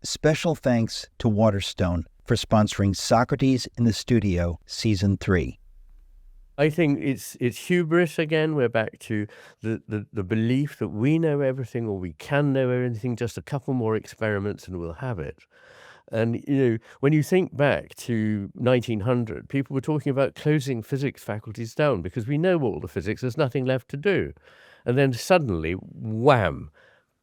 Special thanks to WaterStone for sponsoring Socrates in the Studio Season 3. I think it's hubris again. We're back to the belief that we know everything or we can know everything, just a couple more experiments and we'll have it. And, when you think back to 1900, people were talking about closing physics faculties down because we know all the physics, there's nothing left to do. And then suddenly, wham,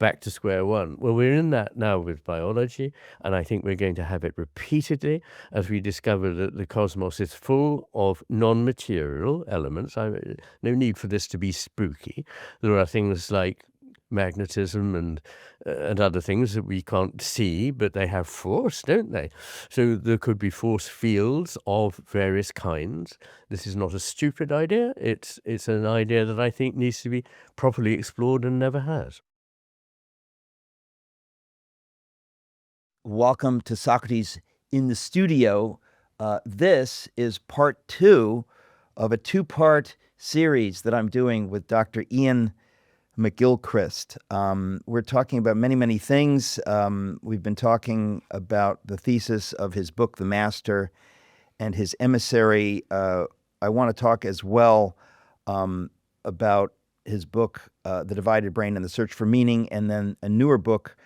back to square one. Well, we're in that now with biology, and I think we're going to have it repeatedly as we discover that the cosmos is full of non-material elements. No need for this to be spooky. There are things like magnetism and other things that we can't see, but they have force, don't they? So there could be force fields of various kinds. This is not a stupid idea. It's an idea that I think needs to be properly explored and never has. Welcome to Socrates in the Studio. This is part 2 of a 2-part series that I'm doing with Dr. Iain McGilchrist. We're talking about many, many things. We've been talking about the thesis of his book, The Master, and his emissary. I want to talk as well about his book, The Divided Brain and the Search for Meaning, and then a newer book,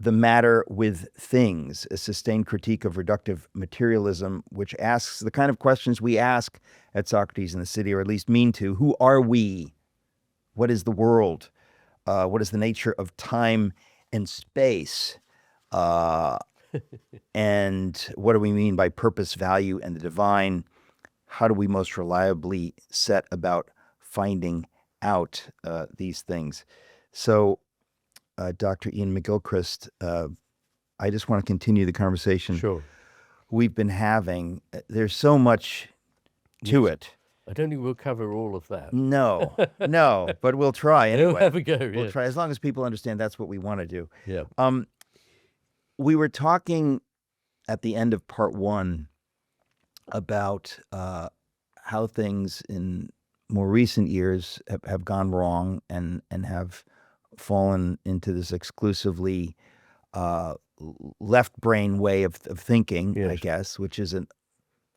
The Matter with Things, a sustained critique of reductive materialism, which asks the kind of questions we ask at Socrates in the City, or at least mean to. Who are we? What is the world? What is the nature of time and space? And what do we mean by purpose, value, and the divine? How do we most reliably set about finding out these things? So, Dr. Iain McGilchrist, I just want to continue the conversation Sure. we've been having. There's so much to it. I don't think we'll cover all of that. No, but we'll try We'll anyway. have a go. We'll Yeah. try, as long as people understand that's what we want to do. Yeah. We were talking at the end of part 1 about how things in more recent years have gone wrong and have fallen into this exclusively left brain way of thinking, I Yes. guess, which is a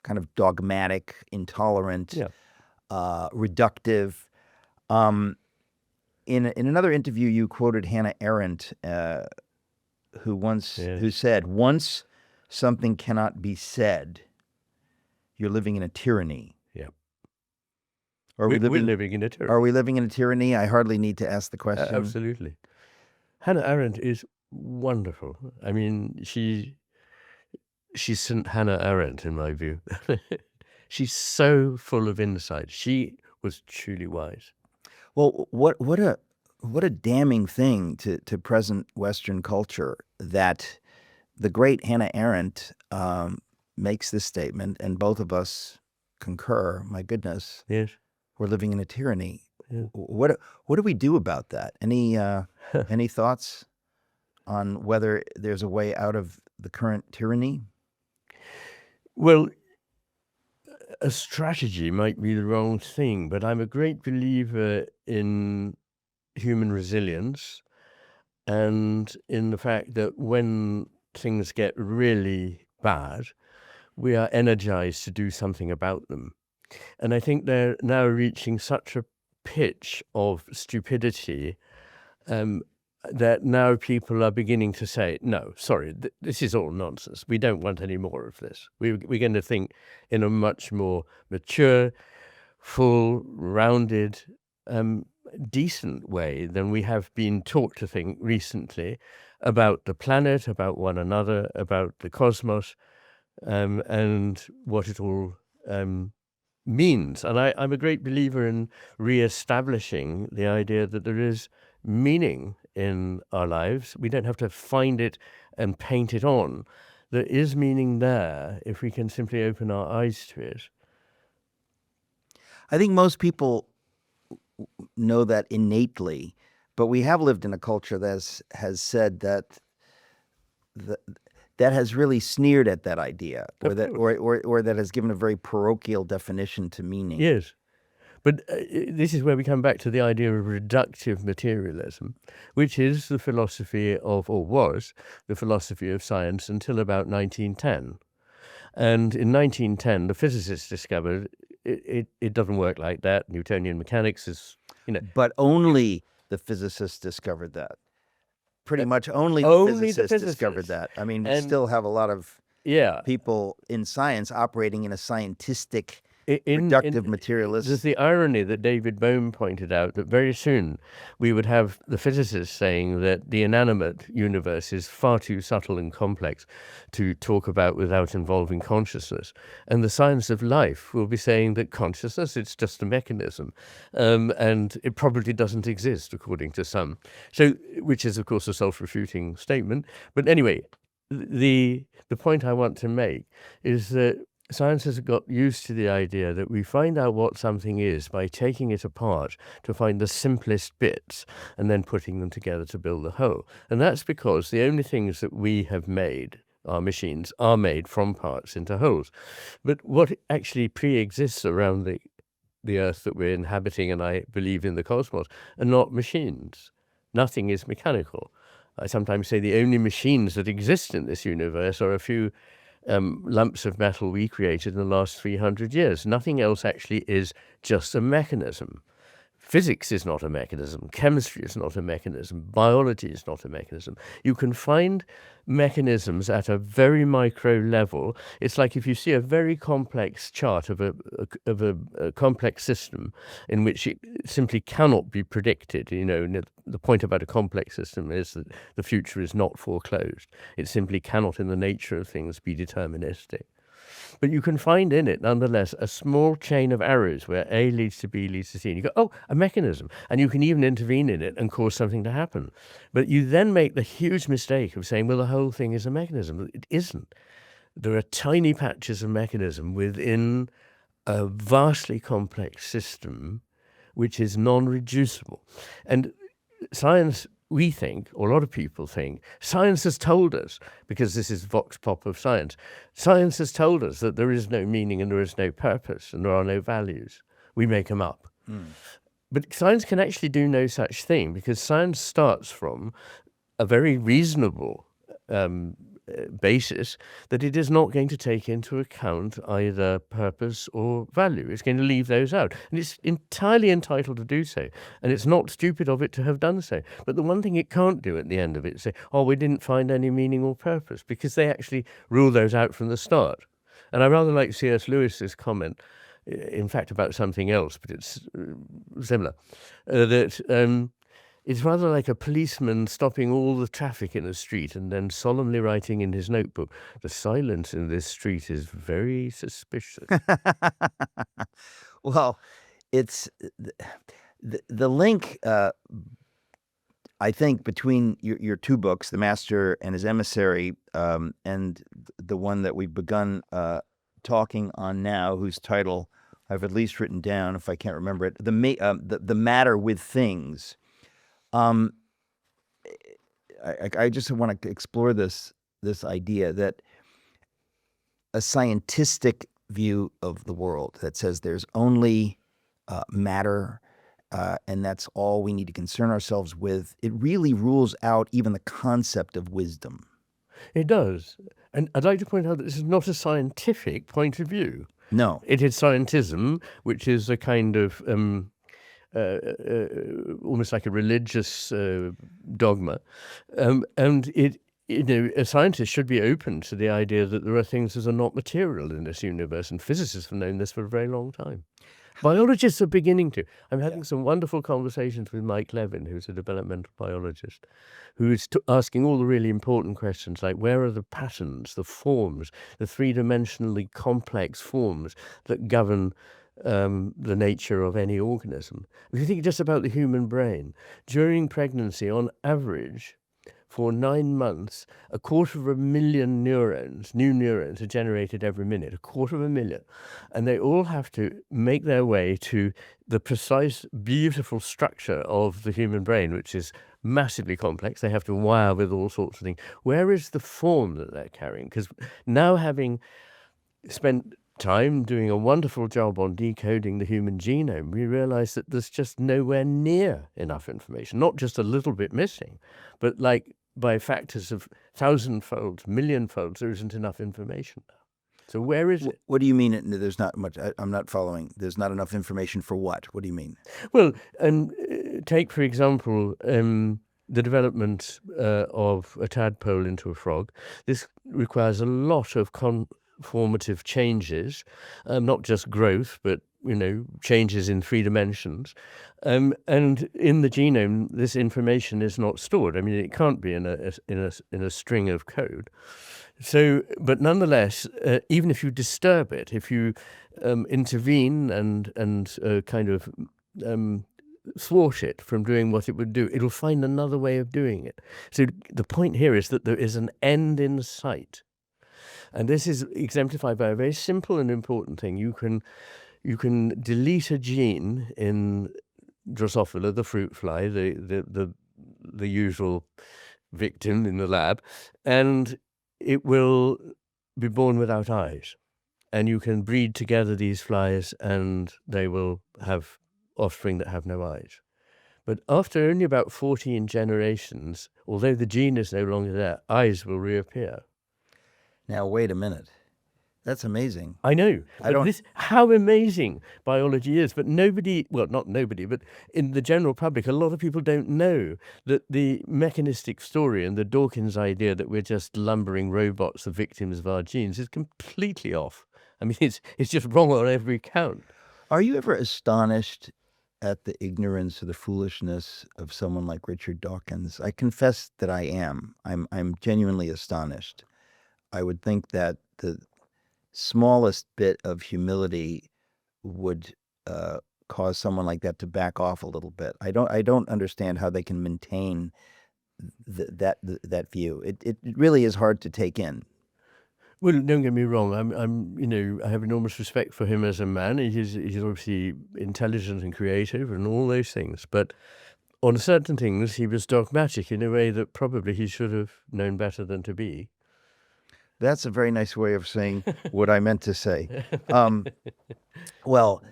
kind of dogmatic, intolerant, Yeah. reductive. In another interview, you quoted Hannah Arendt, who said, "Once something cannot be said, you're living in a tyranny." Yeah. Are We're living in a tyranny. Are we living in a tyranny? I hardly need to ask the question. Absolutely. Hannah Arendt is wonderful. I mean, she's St. Hannah Arendt in my view. She's so full of insight. She was truly wise. Well, what a damning thing to present Western culture that the great Hannah Arendt makes this statement, and both of us concur. My goodness, Yes. we're living in a tyranny. Yeah. What do we do about that? Any thoughts on whether there's a way out of the current tyranny? Well, a strategy might be the wrong thing, but I'm a great believer in human resilience and in the fact that when things get really bad, we are energized to do something about them. And I think they're now reaching such a pitch of stupidity that now people are beginning to say, no, sorry, this is all nonsense. We don't want any more of this. We're going to think in a much more mature, full, rounded, decent way than we have been taught to think recently about the planet, about one another, about the cosmos, and what it all means. And I'm a great believer in re-establishing the idea that there is meaning in our lives. We don't have to find it and paint it on. There is meaning there if we can simply open our eyes to it. I think most people know that innately, but we have lived in a culture that has said that has really sneered at that idea, or that has given a very parochial definition to meaning. Yes. But this is where we come back to the idea of reductive materialism, which is the philosophy of, or was, the philosophy of science until about 1910. And in 1910, the physicists discovered it doesn't work like that. Newtonian mechanics is, But only the physicists discovered that. Pretty much only the only the physicists discovered physicists. that. I mean, we And still have a lot of yeah, people in science operating in a scientistic, in reductive there's materialist. the irony that David Bohm pointed out, that very soon we would have the physicists saying that the inanimate universe is far too subtle and complex to talk about without involving consciousness. And the science of life will be saying that consciousness, it's just a mechanism, and it probably doesn't exist, according to some. So, which is, of course, a self-refuting statement. But anyway, the point I want to make is that science has got used to the idea that we find out what something is by taking it apart to find the simplest bits and then putting them together to build the whole. And that's because the only things that we have made, our machines, are made from parts into wholes. But what actually pre-exists around the Earth that we're inhabiting, and I believe in the cosmos, are not machines. Nothing is mechanical. I sometimes say the only machines that exist in this universe are a few lumps of metal we created in the last 300 years. Nothing else actually is just a mechanism. Physics is not a mechanism. Chemistry is not a mechanism. Biology is not a mechanism. You can find mechanisms at a very micro level. It's like if you see a very complex chart of a complex system in which it simply cannot be predicted. The point about a complex system is that the future is not foreclosed. It simply cannot, in the nature of things, be deterministic. But you can find in it, nonetheless, a small chain of arrows where A leads to B leads to C. And you go, oh, a mechanism. And you can even intervene in it and cause something to happen. But you then make the huge mistake of saying, well, the whole thing is a mechanism. It isn't. There are tiny patches of mechanism within a vastly complex system which is non-reducible. And science, we think, or a lot of people think, science has told us, because this is vox pop of science, science has told us that there is no meaning and there is no purpose and there are no values. We make them up. But science can actually do no such thing, because science starts from a very reasonable basis that it is not going to take into account either purpose or value. It's going to leave those out. And it's entirely entitled to do so. And it's not stupid of it to have done so. But the one thing it can't do at the end of it is say, oh, we didn't find any meaning or purpose, because they actually rule those out from the start. And I rather like C.S. Lewis's comment, in fact, about something else, but it's similar, that it's rather like a policeman stopping all the traffic in a street and then solemnly writing in his notebook, the silence in this street is very suspicious. Well, it's the link, I think, between your two books, The Master and His Emissary, and the one that we've begun talking on now, whose title I've at least written down, if I can't remember it, the Matter with Things. I just want to explore this idea that a scientistic view of the world that says there's only matter, and that's all we need to concern ourselves with, it really rules out even the concept of wisdom. It does. And I'd like to point out that this is not a scientific point of view. No. It is scientism, which is a kind of almost like a religious dogma, and a scientist should be open to the idea that there are things that are not material in this universe, and physicists have known this for a very long time. Biologists are beginning to. I'm having some wonderful conversations with Mike Levin, who's a developmental biologist, who is asking all the really important questions like, where are the patterns, the forms, the three-dimensionally complex forms that govern the nature of any organism? If you think just about the human brain, during pregnancy, on average, for 9 months, 250,000 neurons, new neurons, are generated every minute, 250,000. And they all have to make their way to the precise, beautiful structure of the human brain, which is massively complex. They have to wire with all sorts of things. Where is the form that they're carrying? Because now, having spent time doing a wonderful job on decoding the human genome, we realize that there's just nowhere near enough information, not just a little bit missing, but like by factors of thousandfold, millionfold, there isn't enough information now. So where is it? What do you mean there's not much? I'm not following. There's not enough information for what? What do you mean? Well, and take, for example, the development of a tadpole into a frog. This requires a lot of conformative changes, not just growth, but changes in 3 dimensions. And in the genome, this information is not stored. I mean, it can't be in a string of code. So, but nonetheless, even if you disturb it, if you intervene and kind of thwart it from doing what it would do, it'll find another way of doing it. So the point here is that there is an end in sight. And this is exemplified by a very simple and important thing. You can delete a gene in Drosophila, the fruit fly, the usual victim in the lab, and it will be born without eyes. And you can breed together these flies and they will have offspring that have no eyes. But after only about 14 generations, although the gene is no longer there, eyes will reappear. Now, wait a minute. That's amazing. I know. I don't- How amazing biology is. But nobody, well, not nobody, but in the general public, a lot of people don't know that the mechanistic story and the Dawkins idea that we're just lumbering robots, the victims of our genes, is completely off. I mean, it's just wrong on every count. Are you ever astonished at the ignorance or the foolishness of someone like Richard Dawkins? I confess that I am. I'm genuinely astonished. I would think that the smallest bit of humility would cause someone like that to back off a little bit. I don't understand how they can maintain that view. It really is hard to take in. Well, don't get me wrong. I have enormous respect for him as a man. He's obviously intelligent and creative and all those things. But on certain things, he was dogmatic in a way that probably he should have known better than to be. That's a very nice way of saying what I meant to say. Well,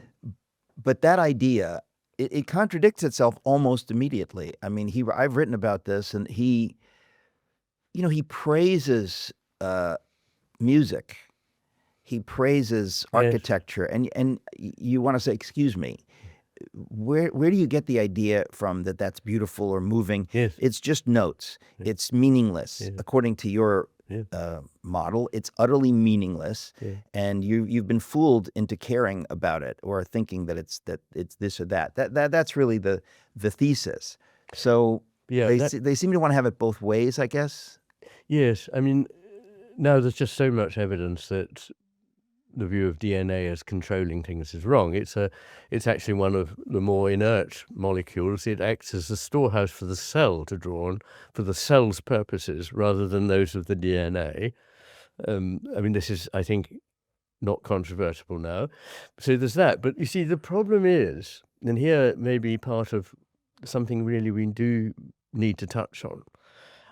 but that idea, it contradicts itself almost immediately. I mean, I've written about this, and he praises music. He praises architecture, and you want to say, excuse me, where do you get the idea from that that's beautiful or moving? Yes. It's just notes. It's meaningless. According to your model, it's utterly meaningless, and you've been fooled into caring about it or thinking that it's this or that. That's really the thesis. So they seem to want to have it both ways, I guess. Yes, I mean, now there's just so much evidence that the view of DNA as controlling things is wrong. It's actually one of the more inert molecules. It acts as a storehouse for the cell to draw on for the cell's purposes rather than those of the DNA. I mean, this is, I think, not controversial now. So there's that. But you see, the problem is, and here may be part of something really we do need to touch on.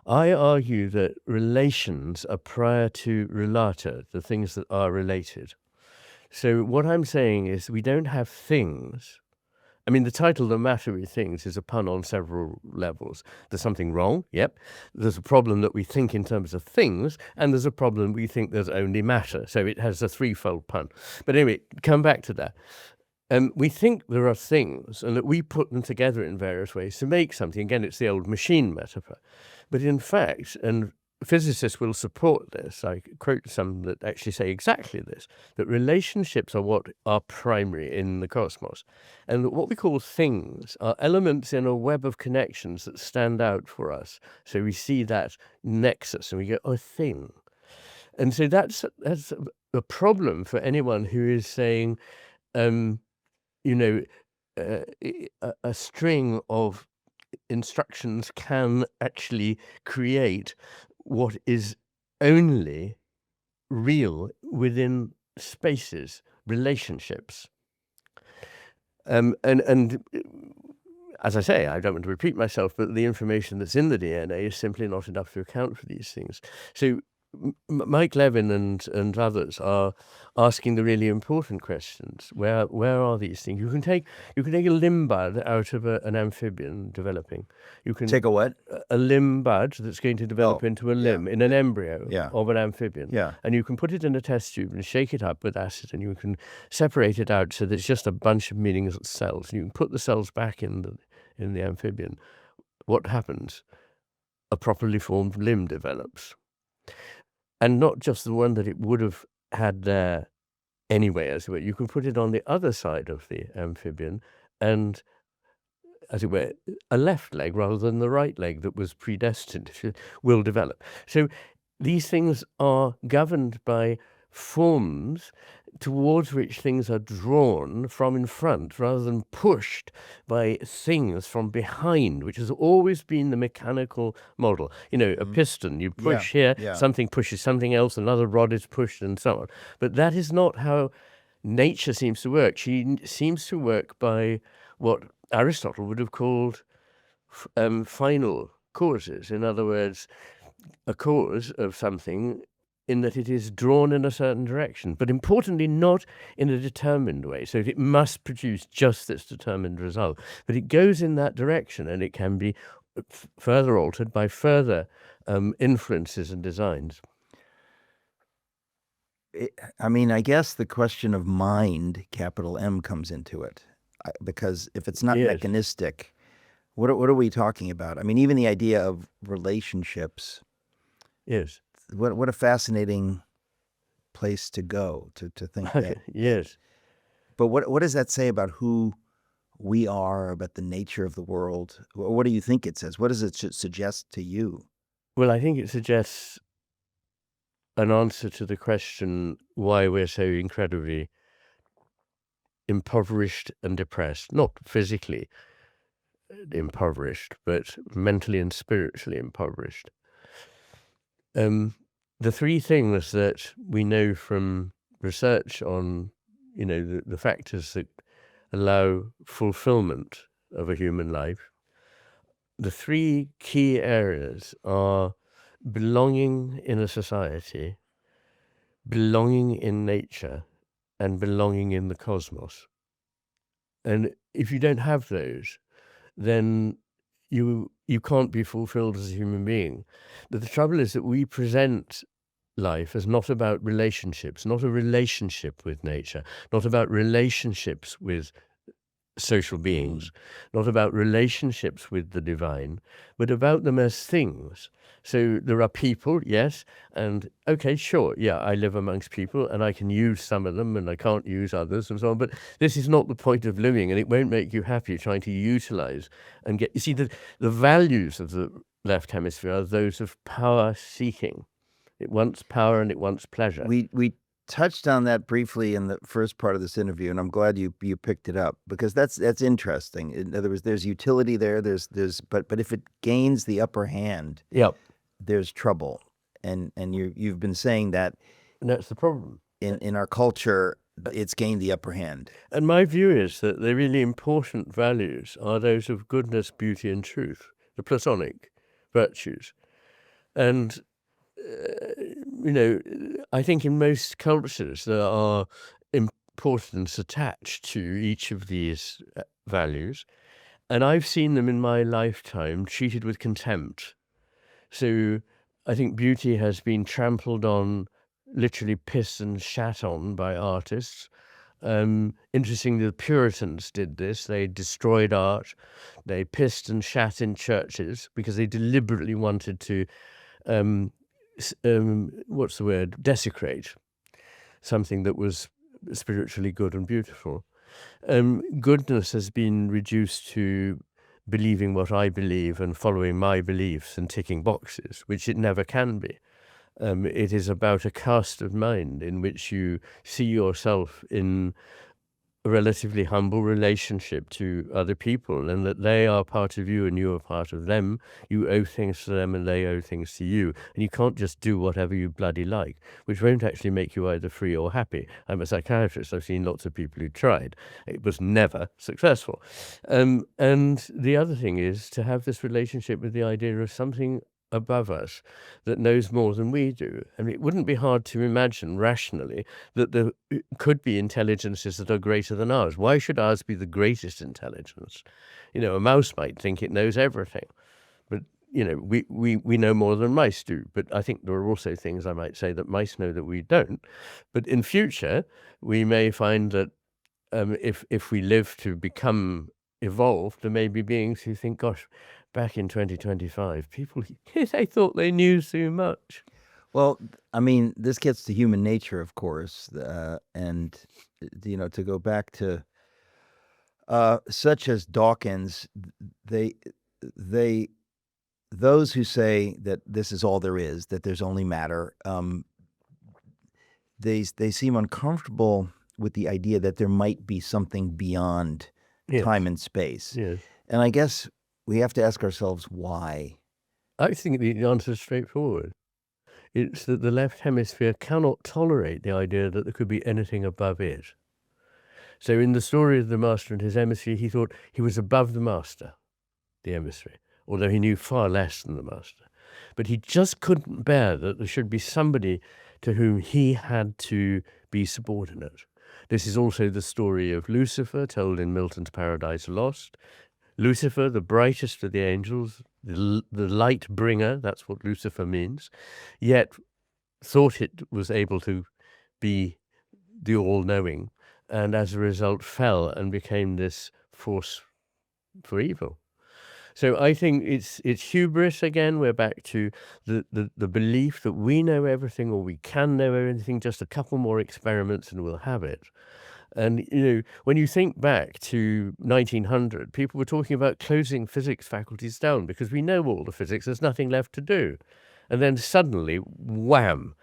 I argue that relations are prior to relata, the things that are related. So what I'm saying is we don't have things. I mean, the title "The Matter with Things" is a pun on several levels. There's something wrong, yep. There's a problem that we think in terms of things, and there's a problem we think there's only matter. So it has a threefold pun. But anyway, come back to that. We think there are things, and that we put them together in various ways to make something. Again, it's the old machine metaphor. But in fact, and physicists will support this, I quote some that actually say exactly this, that relationships are what are primary in the cosmos. And that what we call things are elements in a web of connections that stand out for us. So we see that nexus and we go, oh, thing. And so that's a problem for anyone who is saying, a string of instructions can actually create what is only real within spaces, relationships. And as I say, I don't want to repeat myself, but the information that's in the DNA is simply not enough to account for these things. So Mike Levin and others are asking the really important questions. Where are these things? You can take a limb bud out of an amphibian developing. You can Take a what? a limb bud that's going to develop Oh, into a yeah. limb in an embryo Yeah. of an amphibian. Yeah. And you can put it in a test tube and shake it up with acid, and you can separate it out so that it's just a bunch of meaningless cells. You can put the cells back in the amphibian. What happens? A properly formed limb develops. And not just the one that it would have had there anyway, as it were. You can put it on the other side of the amphibian and, as it were, a left leg rather than the right leg that was predestined will develop. So these things are governed by forms towards which things are drawn from in front rather than pushed by things from behind, which has always been the mechanical model. A piston, you push here, yeah. something pushes something else, another rod is pushed, and so on. But that is not how nature seems to work. She seems to work by what Aristotle would have called final causes. In other words, a cause of something in that it is drawn in a certain direction, but importantly not in a determined way. So it must produce just this determined result, but it goes in that direction, and it can be further altered by further influences and designs. I guess the question of mind, capital M, comes into it. Because if it's not Yes. mechanistic, what are we talking about? Even the idea of relationships, Yes. what a fascinating place to go to think that. Yes. But what does that say about who we are, about the nature of the world? What do you think it says? What does it suggest to you? Well, I think it suggests an answer to the question why we're so incredibly impoverished and depressed. Not physically impoverished, but mentally and spiritually impoverished. The three things that we know from research on, the factors that allow fulfillment of a human life, the three key areas are belonging in a society, belonging in nature, and belonging in the cosmos. And if you don't have those, then you can't be fulfilled as a human being. But the trouble is that we present life as not about relationships, not a relationship with nature, not about relationships with social beings, not about relationships with the divine, but about them as things. So there are people, yes, and okay, sure, yeah, I live amongst people and I can use some of them and I can't use others and so on, but this is not the point of living, and it won't make you happy trying to utilize and get, you see, the values of the left hemisphere are those of power seeking. It wants power and it wants pleasure. We touched on that briefly in the first part of this interview, and I'm glad you picked it up, because that's interesting. In other words, there's utility there. But if it gains the upper hand, Yep. there's trouble, and you've been saying that, And that's the problem. In our culture, it's gained the upper hand. And my view is that the really important values are those of goodness, beauty, and truth, the Platonic virtues. And I think in most cultures there are importance attached to each of these values, and I've seen them in my lifetime treated with contempt. So I think beauty has been trampled on, literally pissed and shat on by artists. Interestingly, the Puritans did this. They destroyed art. They pissed and shat in churches because they deliberately wanted to desecrate something that was spiritually good and beautiful. Goodness has been reduced to believing what I believe and following my beliefs and ticking boxes, which it never can be. It is about a cast of mind in which you see yourself in a relatively humble relationship to other people, and that they are part of you and you are part of them. You owe things to them and they owe things to you. And you can't just do whatever you bloody like, which won't actually make you either free or happy. I'm a psychiatrist. I've seen lots of people who tried. It was never successful. And the other thing is to have this relationship with the idea of something above us that knows more than we do. And it wouldn't be hard to imagine rationally that there could be intelligences that are greater than ours. Why should ours be the greatest intelligence? A mouse might think it knows everything, but we know more than mice do. But I think there are also things I might say that mice know that we don't. But in future, we may find that if we live to become evolved, there may be beings who think, gosh, back in 2025, people, they thought they knew too much. Well, I mean, this gets to human nature, of course, and to go back to such as Dawkins, they those who say that this is all there is, that there's only matter, they seem uncomfortable with the idea that there might be something beyond Yes. time and space. Yes. And I guess we have to ask ourselves why. I think the answer is straightforward. It's that the left hemisphere cannot tolerate the idea that there could be anything above it. So in the story of the master and his emissary, he thought he was above the master, the emissary, although he knew far less than the master. But he just couldn't bear that there should be somebody to whom he had to be subordinate. This is also the story of Lucifer, told in Milton's Paradise Lost. Lucifer, the brightest of the angels, the light bringer, that's what Lucifer means, yet thought it was able to be the all-knowing, and as a result fell and became this force for evil. So I think it's hubris again. We're back to the belief that we know everything, or we can know everything, just a couple more experiments and we'll have it. And, when you think back to 1900, people were talking about closing physics faculties down because we know all the physics, there's nothing left to do. And then suddenly, wham,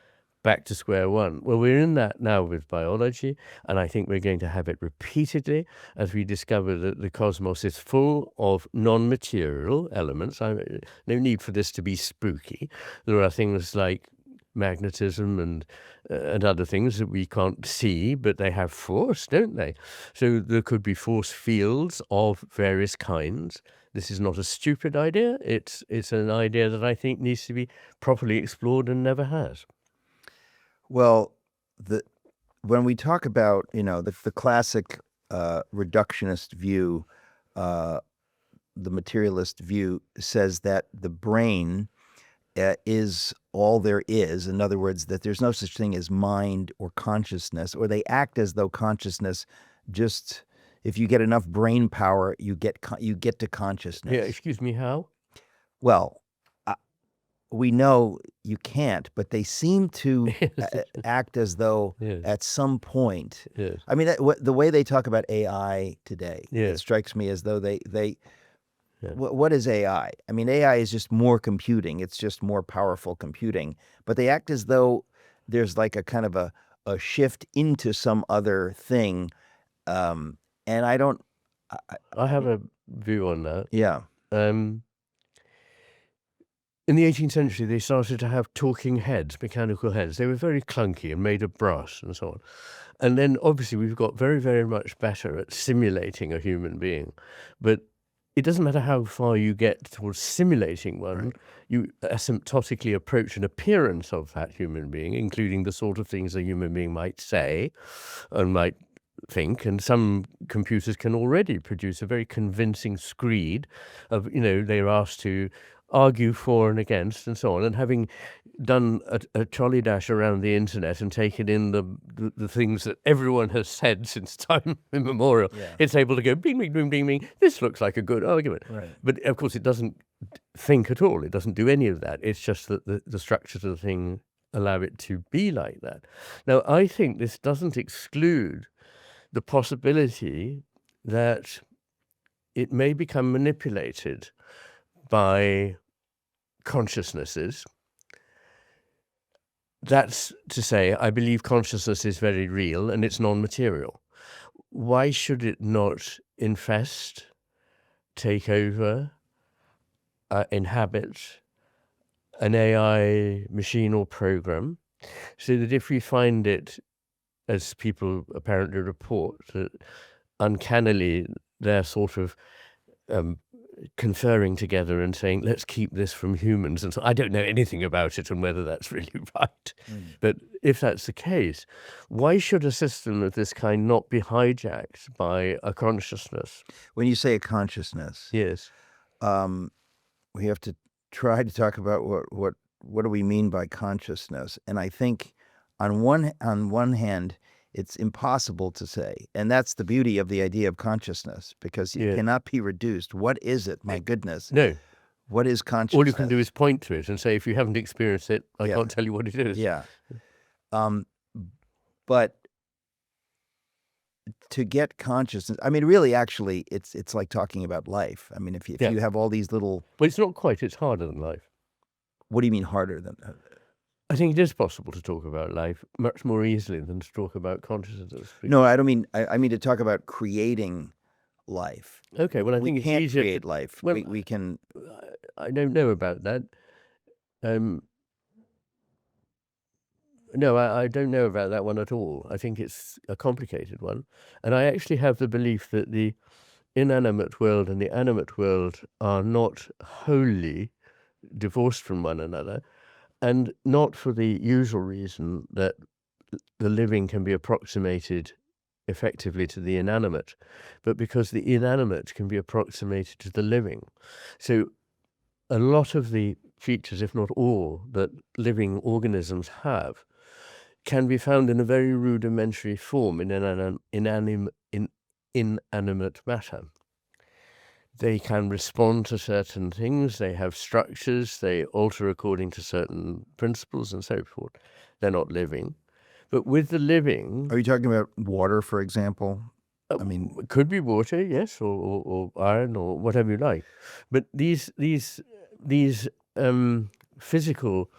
back to square one. Well, we're in that now with biology, and I think we're going to have it repeatedly as we discover that the cosmos is full of non-material elements. No need for this to be spooky. There are things like magnetism and other things that we can't see, but they have force, don't they? So there could be force fields of various kinds. This is not a stupid idea. It's an idea that I think needs to be properly explored and never has. Well, when we talk about, the classic reductionist view, the materialist view says that the brain is all there is. In other words, that there's no such thing as mind or consciousness, or they act as though consciousness just, if you get enough brain power, you get to consciousness. Yeah, excuse me, how? Well, we know you can't, but they seem to act as though Yes. at some point. Yes. I mean, the way they talk about AI today, it Yes. strikes me as though they Yeah. what is AI? I mean, AI is just more computing. It's just more powerful computing. But they act as though there's like a kind of a shift into some other thing. And I don't. I have a view on that. Yeah. In the 18th century, they started to have talking heads, mechanical heads. They were very clunky and made of brass and so on. And then obviously we've got very, very much better at simulating a human being. But it doesn't matter how far you get towards simulating one, Right. you asymptotically approach an appearance of that human being, including the sort of things a human being might say and might think. And some computers can already produce a very convincing screed of, they're asked to argue for and against and so on. And having done a trolley dash around the internet and taken in the things that everyone has said since time immemorial, Yeah. it's able to go bing, bing, bing, bing, bing. This looks like a good argument. Right. But of course, it doesn't think at all. It doesn't do any of that. It's just that the structures of the thing allow it to be like that. Now, I think this doesn't exclude the possibility that it may become manipulated by consciousnesses. That's to say, I believe consciousness is very real and it's non-material. Why should it not infest, take over, inhabit an AI machine or program, so that if we find it, as people apparently report, that uncannily they're sort of conferring together and saying, let's keep this from humans. And so I don't know anything about it and whether that's really right. But if that's the case, why should a system of this kind not be hijacked by a consciousness? When you say a consciousness, Yes. we have to try to talk about what do we mean by consciousness. And I think on one hand, it's impossible to say. And that's the beauty of the idea of consciousness, because it Yeah. cannot be reduced. What is it? My goodness. No. What is consciousness? All you can do is point to it and say, if you haven't experienced it, I Yeah. can't tell you what it is. Yeah. But to get consciousness, I mean, really, actually, it's like talking about life. I mean, if Yeah. you have all these little, Well, it's not quite. It's harder than life. what do you mean harder than that? I think it is possible to talk about life much more easily than to talk about consciousness. No, I don't mean, I mean to talk about creating life. Okay, well, I We think it's can't easier. create life. Well, We can, I don't know about that. No, I don't know about that one at all. I think it's a complicated one. And I actually have the belief that the inanimate world and the animate world are not wholly divorced from one another, and not for the usual reason that the living can be approximated effectively to the inanimate, but because the inanimate can be approximated to the living. So a lot of the features, if not all, that living organisms have can be found in a very rudimentary form in inanimate matter. They can respond to certain things, they have structures, they alter according to certain principles and so forth. They're not living. But with the living, are you talking about water, for example? I mean, it could be water, yes, or iron, or whatever you like. But these physical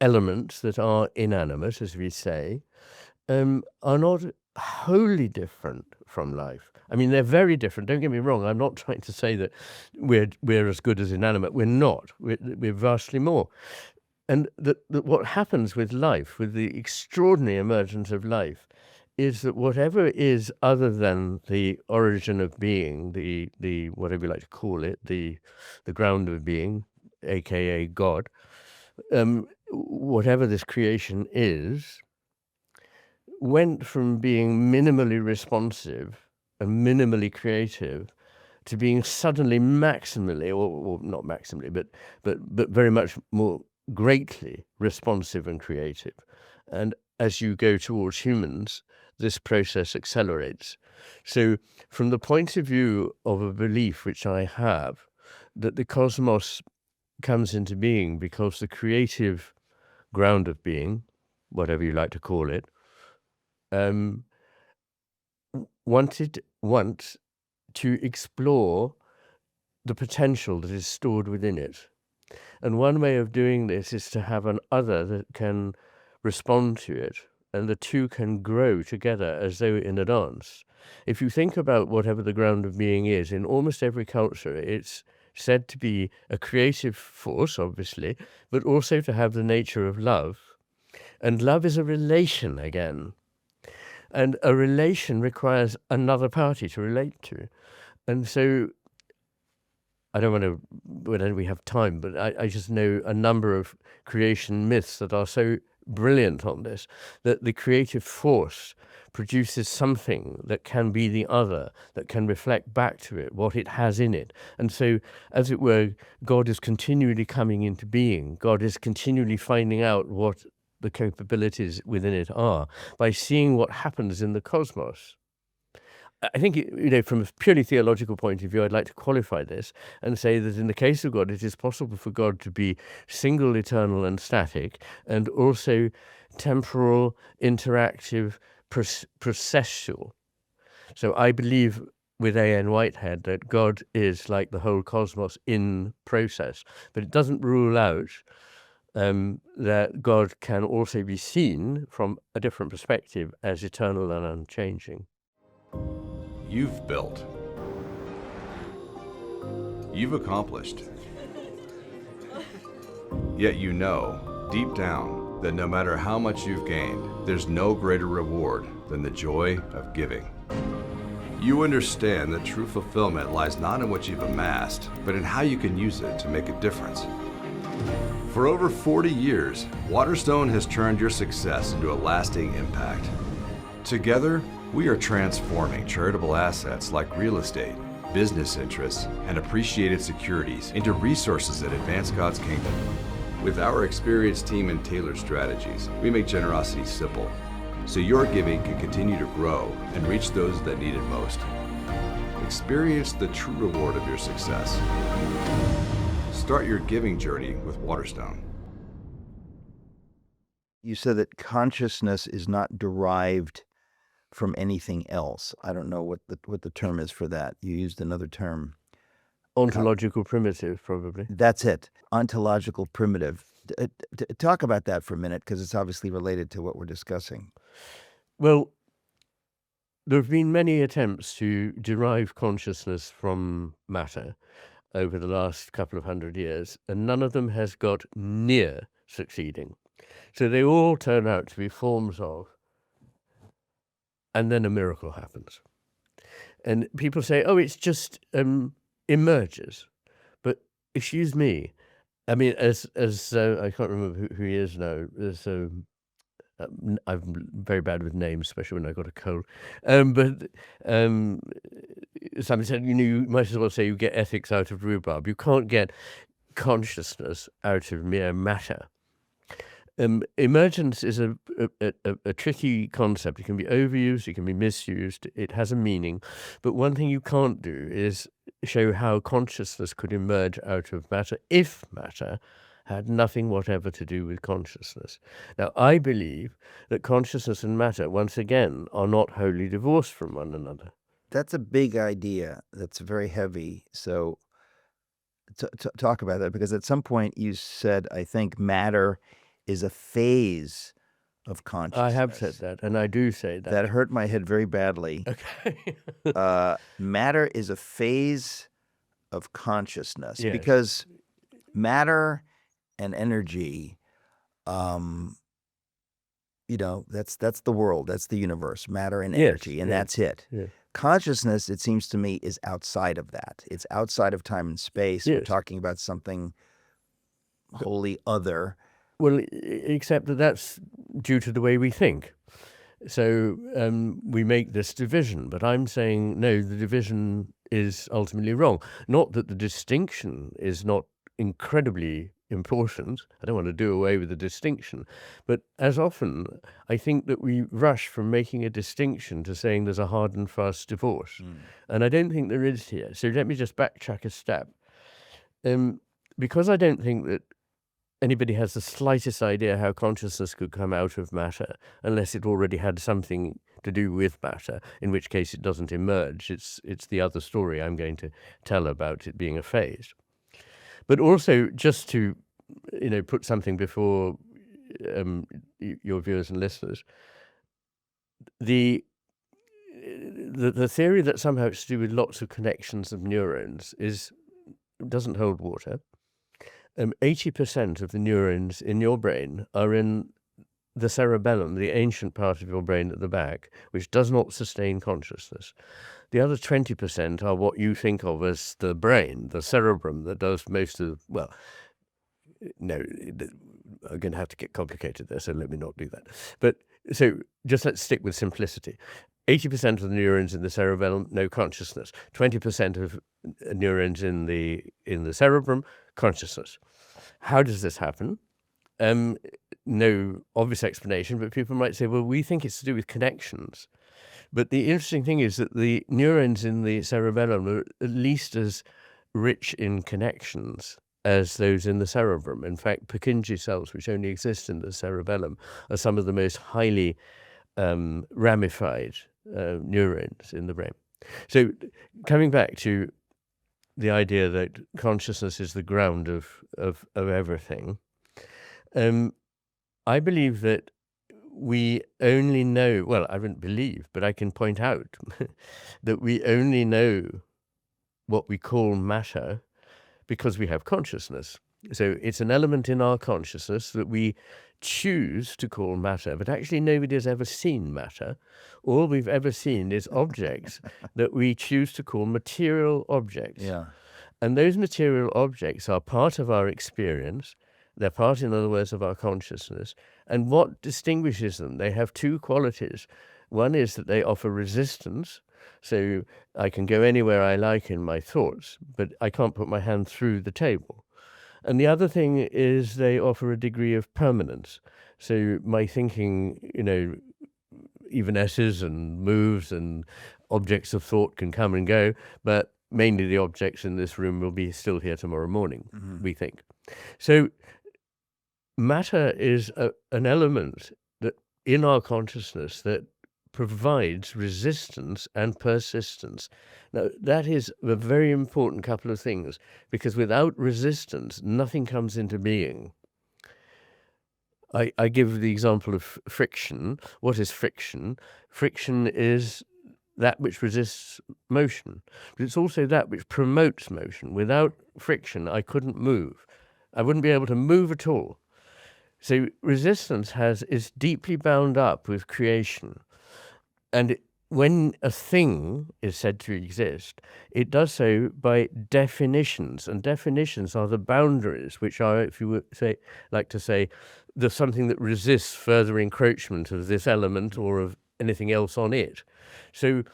elements that are inanimate, as we say, are not wholly different from life. I mean, they're very different. Don't get me wrong. I'm not trying to say that we're as good as inanimate. We're not. We're vastly more. And that what happens with life, with the extraordinary emergence of life, is that whatever is other than the origin of being, the whatever you like to call it, the ground of being, aka God, whatever this creation is, went from being minimally responsive and minimally creative to being suddenly maximally, or not maximally, but very much more greatly responsive and creative. And as you go towards humans, this process accelerates. So from the point of view of a belief which I have, that the cosmos comes into being because the creative ground of being, whatever you like to call it, wants to explore the potential that is stored within it. And one way of doing this is to have an other that can respond to it, and the two can grow together as though in a dance. If you think about whatever the ground of being is, in almost every culture, it's said to be a creative force, obviously, but also to have the nature of love. And love is a relation again. And a relation requires another party to relate to. And so I don't want to, when we have time, but I just know a number of creation myths that are so brilliant on this, that the creative force produces something that can be the other, that can reflect back to it what it has in it. And so, as it were, God is continually coming into being. God is continually finding out what the capabilities within it are by seeing what happens in the cosmos. I think, from a purely theological point of view, I'd like to qualify this and say that in the case of God, it is possible for God to be single, eternal, and static, and also temporal, interactive, processual. So I believe with A.N. Whitehead that God is like the whole cosmos in process, but it doesn't rule out that God can also be seen from a different perspective as eternal and unchanging. You've built. You've accomplished. Yet you know, deep down, that no matter how much you've gained, there's no greater reward than the joy of giving. You understand that true fulfillment lies not in what you've amassed, but in how you can use it to make a difference. For over 40 years, WaterStone has turned your success into a lasting impact. Together, we are transforming charitable assets like real estate, business interests, and appreciated securities into resources that advance God's kingdom. With our experienced team and tailored strategies, we make generosity simple, so your giving can continue to grow and reach those that need it most. Experience the true reward of your success. Start your giving journey with WaterStone. You said that consciousness is not derived from anything else. I don't know what the term is for that. You used another term. Ontological primitive, probably. That's it. Ontological primitive. Talk about that for a minute, because it's obviously related to what we're discussing. Well, there have been many attempts to derive consciousness from matter over the last couple of hundred years, and none of them has got near succeeding. So they all turn out to be forms of, and then a miracle happens. And people say, oh, it's just emerges. But excuse me, I mean, as I can't remember who he is now. I'm very bad with names, especially when I got a cold. But somebody said, you might as well say you get ethics out of rhubarb. You can't get consciousness out of mere matter. Emergence is a tricky concept. It can be overused, it can be misused, it has a meaning. But one thing you can't do is show how consciousness could emerge out of matter if matter had nothing whatever to do with consciousness. Now, I believe that consciousness and matter, once again, are not wholly divorced from one another. That's a big idea. That's very heavy. So talk about that, because at some point you said, I think, matter is a phase of consciousness. I have said that, and I do say that. That hurt my head very badly. Okay. Matter is a phase of consciousness, Yes. because matter and energy, that's the world, that's the universe, matter and Yes, energy, and yes, that's it. yes. Consciousness, it seems to me, is outside of that. It's outside of time and space. We're Yes. talking about something wholly other. Well, except that that's due to the way we think. So we make this division, but I'm saying, no, the division is ultimately wrong. Not that the distinction is not incredibly important. I don't want to do away with the distinction. But as often, I think that we rush from making a distinction to saying there's a hard and fast divorce. And I don't think there is here. So let me just backtrack a step. Because I don't think that anybody has the slightest idea how consciousness could come out of matter unless it already had something to do with matter, in which case it doesn't emerge. It's the other story I'm going to tell about it being a phase. But also, just to put something before your viewers and listeners, the theory that somehow it's to do with lots of connections of neurons doesn't hold water. 80% of the neurons in your brain are in the cerebellum, the ancient part of your brain at the back, which does not sustain consciousness. The other 20% are what you think of as the brain, the cerebrum, that does most of, well, no, I'm going to have to get complicated there, so let me not do that. But so just let's stick with simplicity. 80% of the neurons in the cerebellum, no consciousness. 20% of neurons in the cerebrum, consciousness. How does this happen? No obvious explanation, but people might say, well, we think it's to do with connections. But the interesting thing is that the neurons in the cerebellum are at least as rich in connections as those in the cerebrum. In fact, Purkinje cells, which only exist in the cerebellum, are some of the most highly ramified neurons in the brain. So coming back to the idea that consciousness is the ground of everything, I believe that we only know, well, I wouldn't believe, but I can point out that we only know what we call matter because we have consciousness. So it's an element in our consciousness that we choose to call matter, but actually nobody has ever seen matter. All we've ever seen is objects that we choose to call material objects. Yeah. And those material objects are part of our experience. They're part, in other words, of our consciousness. And what distinguishes them? They have two qualities. One is that they offer resistance. So I can go anywhere I like in my thoughts, but I can't put my hand through the table. And the other thing is they offer a degree of permanence. So my thinking, evanesces and moves, and objects of thought can come and go, but mainly the objects in this room will be still here tomorrow morning, we think. So matter is an element that in our consciousness that provides resistance and persistence. Now, that is a very important couple of things, because without resistance, nothing comes into being. I give the example of friction. What is friction? Friction is that which resists motion, but it's also that which promotes motion. Without friction, I couldn't move. I wouldn't be able to move at all. So resistance is deeply bound up with creation. And when a thing is said to exist, it does so by definitions, and definitions are the boundaries, which are, if you would like to say, there's something that resists further encroachment of this element or of anything else on it. So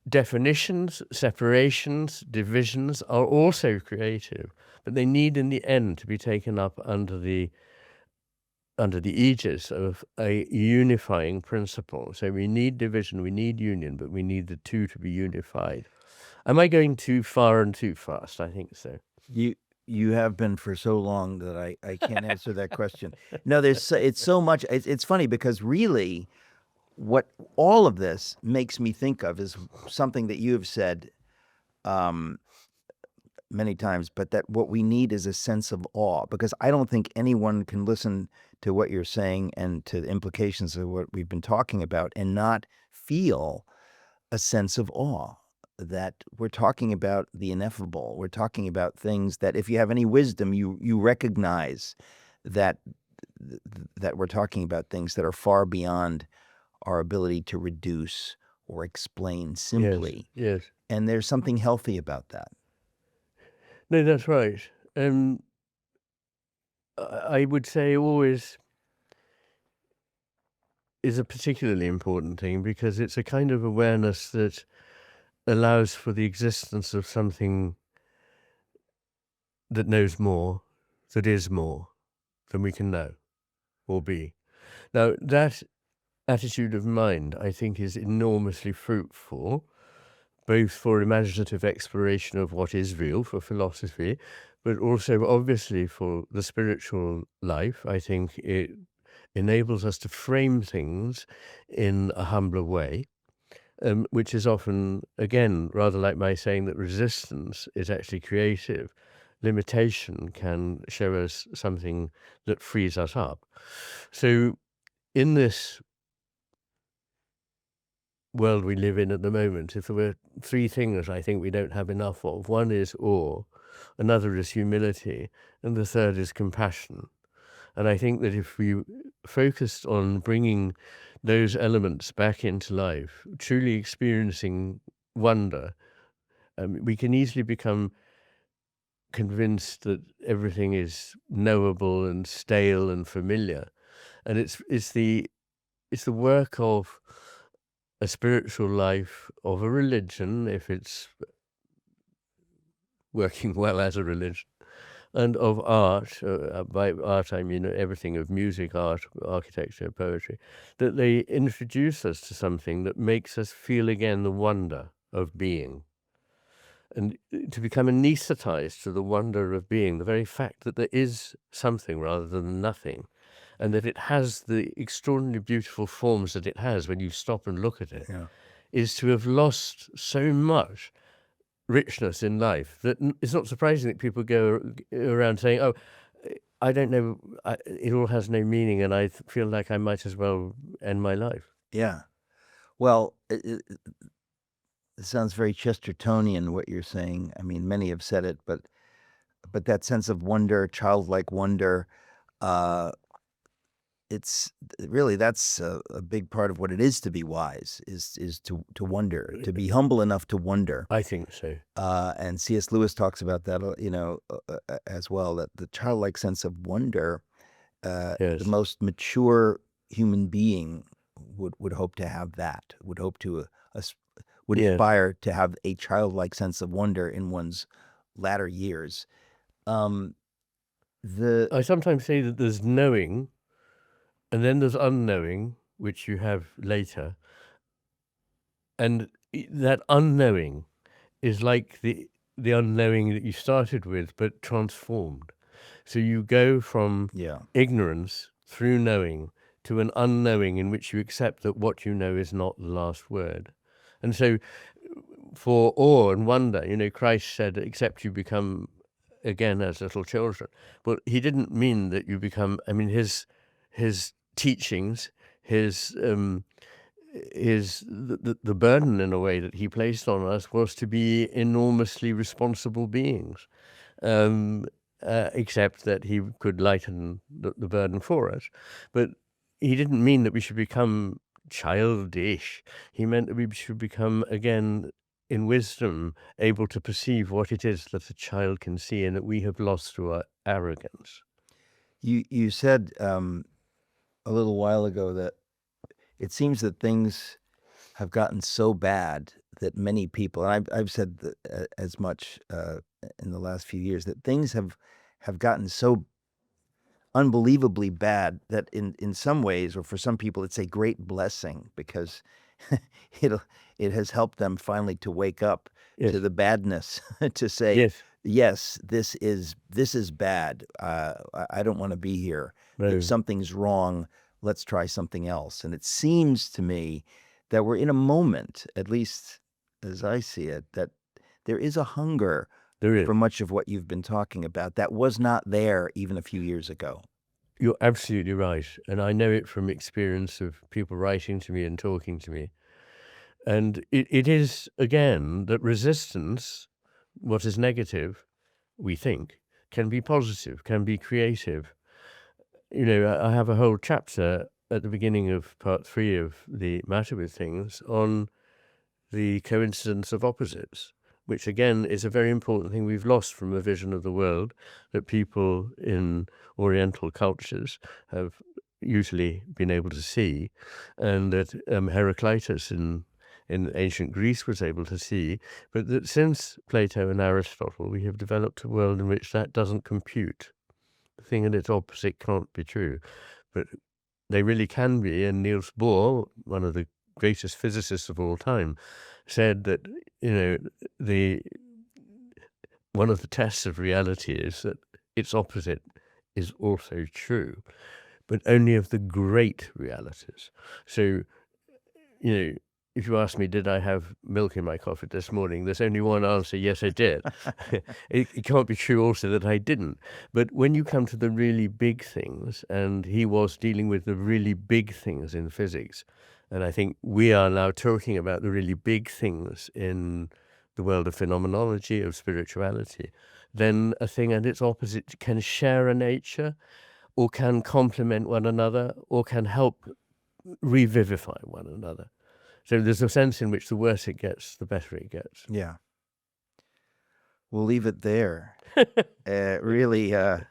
definitions, separations, divisions are also creative, but they need in the end to be taken up under the aegis of a unifying principle. So we need division, we need union, but we need the two to be unified. Am I going too far and too fast? I think so. You have been for so long that I can't answer that question. No, it's so much. It's funny because really what all of this makes me think of is something that you have said many times, but that what we need is a sense of awe, because I don't think anyone can listen to what you're saying and to the implications of what we've been talking about and not feel a sense of awe, that we're talking about the ineffable. We're talking about things that, if you have any wisdom, you recognize that we're talking about things that are far beyond our ability to reduce or explain simply. Yes. And there's something healthy about that. No, that's right. I would say always is a particularly important thing, because it's a kind of awareness that allows for the existence of something that knows more, that is more than we can know or be. Now, that attitude of mind, I think, is enormously fruitful, both for imaginative exploration of what is real, for philosophy, but also obviously for the spiritual life. I think it enables us to frame things in a humbler way, which is often, again, rather like my saying that resistance is actually creative. Limitation can show us something that frees us up. So in this world we live in at the moment, if there were three things I think we don't have enough of, one is awe, another is humility, and the third is compassion. And I think that if we focused on bringing those elements back into life, truly experiencing wonder, we can easily become convinced that everything is knowable and stale and familiar. And it's the work of a spiritual life, of a religion, if it's working well as a religion, and of art. By art, I mean everything of music, art, architecture, poetry, that they introduce us to something that makes us feel again the wonder of being. And to become anesthetized to the wonder of being, the very fact that there is something rather than nothing, and that it has the extraordinarily beautiful forms that it has when you stop and look at it, is to have lost so much richness in life that it's not surprising that people go around saying, oh, I don't know, it all has no meaning, and I feel like I might as well end my life. Yeah. Well, it sounds very Chestertonian, what you're saying. I mean, many have said it, but but that sense of wonder, childlike wonder, uh, it's really that's a big part of what it is to be wise, is to wonder, to be humble enough to wonder. I think so. And C.S. Lewis talks about that, as well, that the childlike sense of wonder, Yes. the most mature human being would hope to have that, would hope to would Yes. aspire to have a childlike sense of wonder in one's latter years. I sometimes say that there's knowing, and then there's unknowing, which you have later. And that unknowing is like the unknowing that you started with, but transformed. So you go from Yeah. ignorance through knowing to an unknowing in which you accept that what you know is not the last word. And so for awe and wonder, Christ said, except you become again as little children. But he didn't mean that you become, his teachings, the burden in a way that he placed on us was to be enormously responsible beings, except that he could lighten the burden for us. But he didn't mean that we should become childish. He meant that we should become, again, in wisdom, able to perceive what it is that a child can see and that we have lost through our arrogance. You said a little while ago that it seems that things have gotten so bad that many people, and I've said that, as much in the last few years, that things have gotten so unbelievably bad that in some ways, or for some people, it's a great blessing, because it has helped them finally to wake up Yes. to the badness, to say, Yes. yes, this is bad. I don't want to be here. No. If something's wrong, let's try something else. And it seems to me that we're in a moment, at least as I see it, that there is a hunger There is. for much of what you've been talking about that was not there even a few years ago. You're absolutely right. And I know it from experience of people writing to me and talking to me. And it is, again, that resistance, what is negative, we think, can be positive, can be creative. I have a whole chapter at the beginning of part 3 of The Matter with Things on the coincidence of opposites, which again is a very important thing we've lost from a vision of the world that people in Oriental cultures have usually been able to see, and that Heraclitus in ancient Greece was able to see, but that since Plato and Aristotle, we have developed a world in which that doesn't compute. The thing and its opposite can't be true, but they really can be. And Niels Bohr, one of the greatest physicists of all time, said that one of the tests of reality is that its opposite is also true, but only of the great realities. So, if you ask me, did I have milk in my coffee this morning? There's only one answer: yes, I did. It can't be true also that I didn't. But when you come to the really big things, and he was dealing with the really big things in physics, and I think we are now talking about the really big things in the world of phenomenology, of spirituality, then a thing and its opposite can share a nature, or can complement one another, or can help revivify one another. So there's a sense in which the worse it gets, the better it gets. Yeah. We'll leave it there. Really a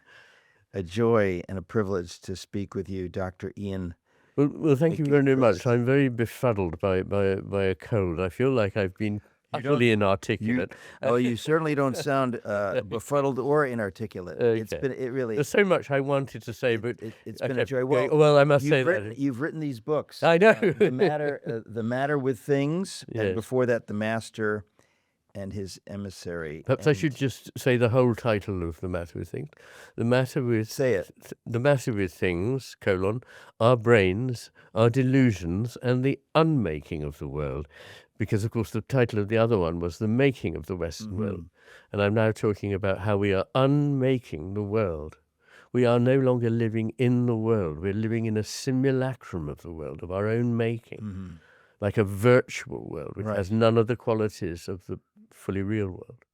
joy and a privilege to speak with you, Dr. Iain. Well, thank you very much. I'm very befuddled by a cold. I feel like I've been utterly inarticulate. You certainly don't sound befuddled or inarticulate. Okay. It really. There's so much I wanted to say, but it's been a joy. Well, I must say that you've written these books. I know. The Matter with Things, Yes. and before that, The Master and His Emissary. Perhaps I should just say the whole title of The Matter with Things. The Matter with Say it. The Matter with Things, our brains, our delusions, and the unmaking of the world. Because, of course, the title of the other one was The Making of the Western World. And I'm now talking about how we are unmaking the world. We are no longer living in the world. We're living in a simulacrum of the world, of our own making, like a virtual world, which has none of the qualities of the fully real world.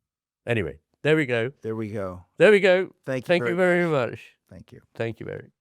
Anyway, There we go. There we go. There we go. Thank you Thank you very much. Thank you. Thank you, Eric.